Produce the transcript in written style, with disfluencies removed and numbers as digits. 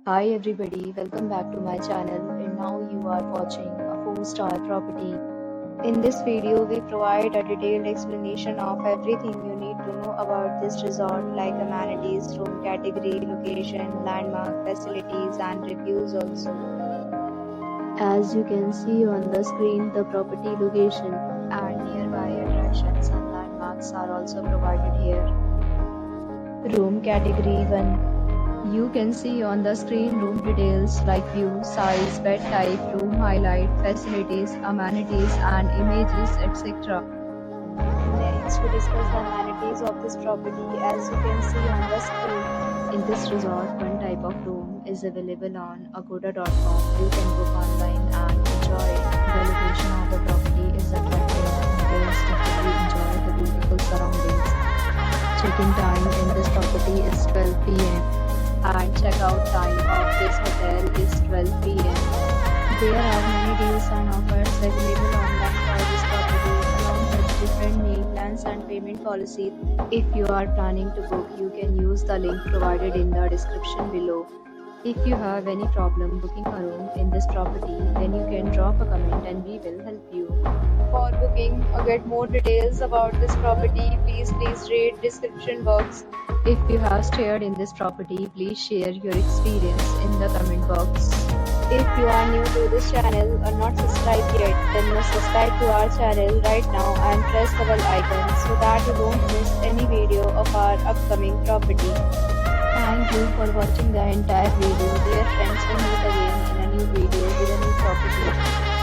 Hi everybody, welcome back to my channel and now you are watching a 4-star property. In this video, we provide a detailed explanation of everything you need to know about this resort like amenities, room category, location, landmark, facilities and reviews also. As you can see on the screen, the property location and nearby attractions and landmarks are also provided here. Room category 1. You can see on the screen room details like view, size, bed type, room highlight, facilities, amenities and images, etc. Next, we discuss the amenities of this property. As you can see on the screen, in this resort, one type of room is available on agoda.com. You can book online and enjoy it. The location of the property is attractive and guests definitely enjoy the beautiful surroundings. Check-in time in this property is 12 p.m. and check-out time of this hotel is 12 p.m. There are many deals and offers available online for this property along with different meal plans and payment policies. If you are planning to book, you can use the link provided in the description below. If you have any problem booking a room in this property, then you can drop a comment and we will help you. For booking or get more details about this property, please read description box. If you have stayed in this property, please share your experience in the comment box. If you are new to this channel or not subscribed yet, then must subscribe to our channel right now and press the bell icon so that you don't miss any video of our upcoming property. Thank you for watching the entire video. Dear friends, we meet again in a new video with a new property.